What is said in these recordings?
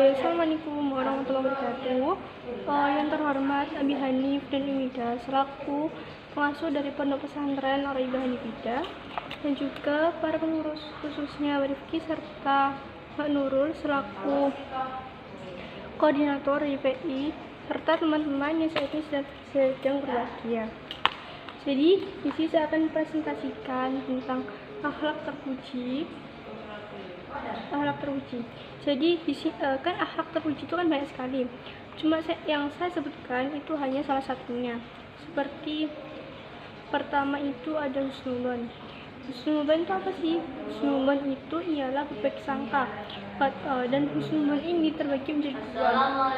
Assalamualaikum warahmatullahi wabarakatuh. Yang terhormat Abi Hanif dan Imida selaku pengasuh dari Pondok Pesantren Al-Raibah Hanifida, dan juga para pengurus khususnya Rifki serta Mbak Nurul selaku koordinator YPI serta teman-teman yang saat ini sedang berbahagia. Jadi di sini saya akan presentasikan tentang akhlak terpuji. Jadi kan akhlak terpuji itu kan banyak sekali. Cuma yang saya sebutkan itu hanya salah satunya. Seperti pertama itu ada husnudzon. Husnudzon itu apa sih? Husnudzon itu ialah berbaik sangka. Dan husnudzon ini terbagi menjadi dua,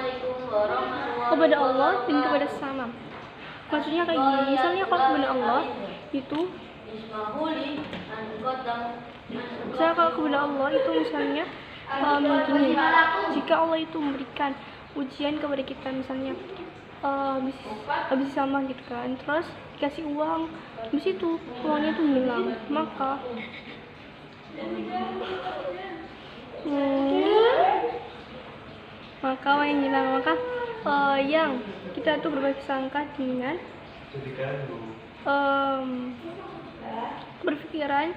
kepada Allah dan kepada sesama. Maksudnya kayak gini, misalnya kalau kepada Allah itu misalnya gini, jika Allah itu memberikan ujian kepada kita, misalnya habis sama gitu kan, terus dikasih uang, habis itu uangnya itu hilang, maka yang kita tuh berbaik sangka dengan berpikiran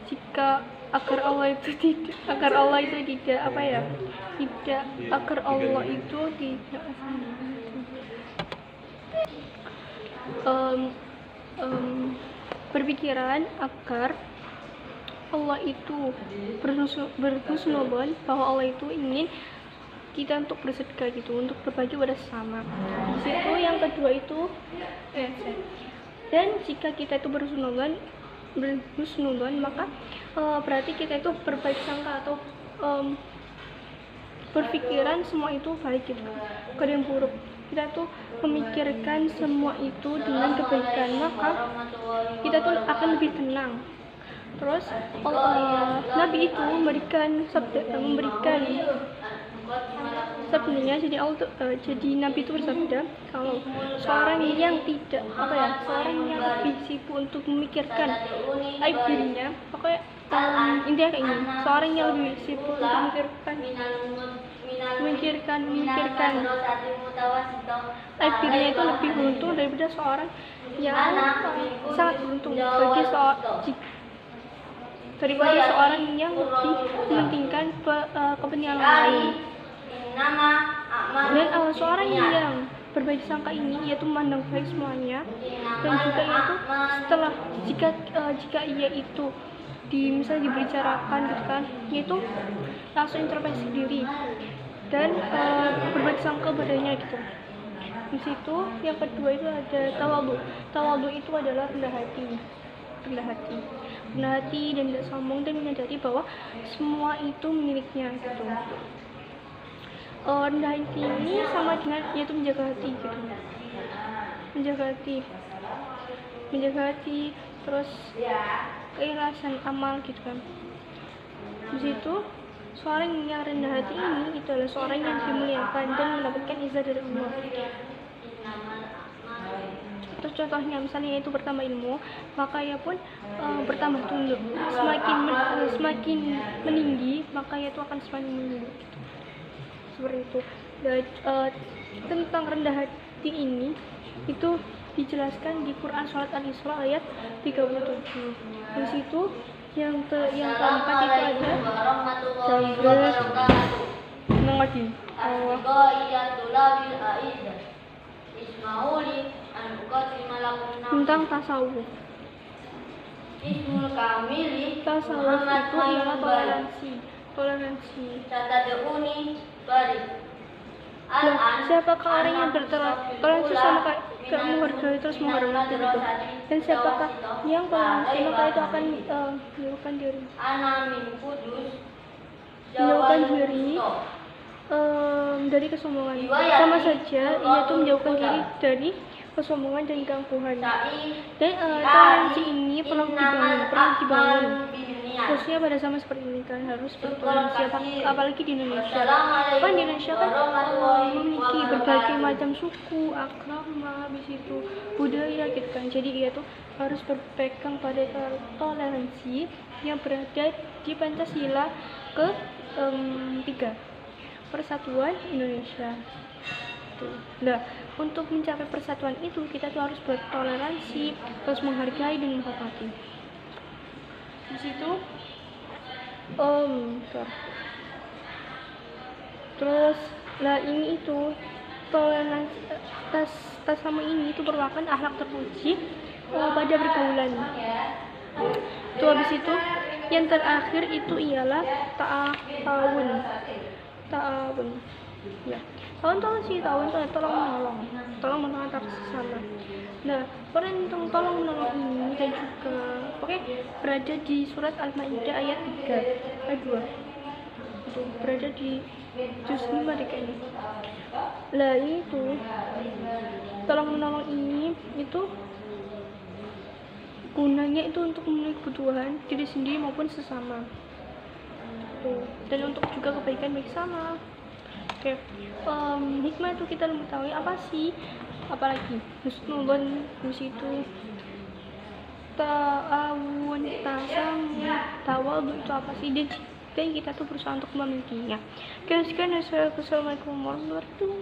jika agar Allah itu tidak berpikiran agar Allah itu berhusnudzon bahwa Allah itu ingin kita untuk bersedekah gitu, untuk berbagi pada sesama. Di situ yang kedua itu dan jika kita itu berhusnudzon maka berarti kita itu berbaik sangka atau berpikiran semua itu baik gitu, bukan yang buruk. Kita tuh memikirkan semua itu dengan kebaikan, maka kita tuh akan lebih tenang. Terus Nabi itu memberikan sabdanya, jadi Nabi itu bersabda kalau seorang yang lebih sibuk untuk memikirkan aib dirinya, pokoknya intinya kayak ini, seorang yang lebih sibuk untuk memikirkan aib dirinya itu lebih beruntung daripada seorang yang sangat beruntung daripada seorang yang lebih mementingkan kepentingan orang lain. Dan seorang yang berbaik sangka ini yaitu memandang baik semuanya, dan juga yaitu setelah jika ia itu misalnya dibicarakan gitu kan, yaitu langsung introspeksi diri dan berbaik sangka padanya gitu. Di situ yang kedua itu ada tawadhu. Tawadhu itu adalah rendah hati dan tidak sombong, dan menyadari bahwa semua itu miliknya gitu. Rendah hati ini sama dengan yaitu menjaga hati, terus keikhlasan amal gitu kan. Di situ seorang yang rendah hati ini itu adalah seorang yang dimuliakan dan mendapatkan izah dari Allah. Terus contohnya misalnya itu bertambah ilmu, maka ia pun bertambah tunduk. Semakin meninggi, maka ia itu akan semakin menunduk gitu. Seperti itu. Dan tentang rendah hati ini itu dijelaskan di Quran surat Al-Isra ayat 37. Di situ yang keempat itu ada tentang tasawuf. Tasawuf itu ialah toleransi. Siapakah orang yang bertoleransi sama kayak menghargai terus menghormati gitu? Dan siapakah yang toleransi maka itu akan menjauhkan diri dari kesombongan. Sama saja ia itu menjauhkan diri dari kesombongan dan keangkuhan. Dan toleransi ini perlu dibangun. Khususnya pada zaman seperti ini kan harus bertoleransi, apalagi di Indonesia. Kan di Indonesia kan memiliki berbagai macam suku, agama, habis itu budaya gitu kan. Jadi ia tuh harus berpegang pada toleransi yang berada di Pancasila ke-3. persatuan Indonesia. Tuh. Nah, untuk mencapai persatuan itu kita tuh harus bertoleransi, terus menghargai dan menghormati. Di situ terus lah ini itu toleransi tas sama ini itu merupakan akhlak terpuji pada pergaulan. Tuh habis itu yang terakhir itu ialah ta'awun ya. Tahun sih tahun tuh tolong menolong antar sesama. Nah, peran tentang tolong menolong ini dan juga berada di surat Al-Maidah ayat 3 ayat 2. Itu berada di juz 5 deh kayaknya. Lah itu tolong menolong ini itu gunanya itu untuk memenuhi kebutuhan diri sendiri maupun sesama. Dan untuk juga kebaikan bagi sama. Hikmah itu kita mengetahui apa sih, apalagi husnuzon di situ, ta'awun, tasamu, tawadu itu apa sih, dan kita tuh berusaha untuk memilikinya. Sekian, assalamualaikum warahmatullahi wabarakatuh.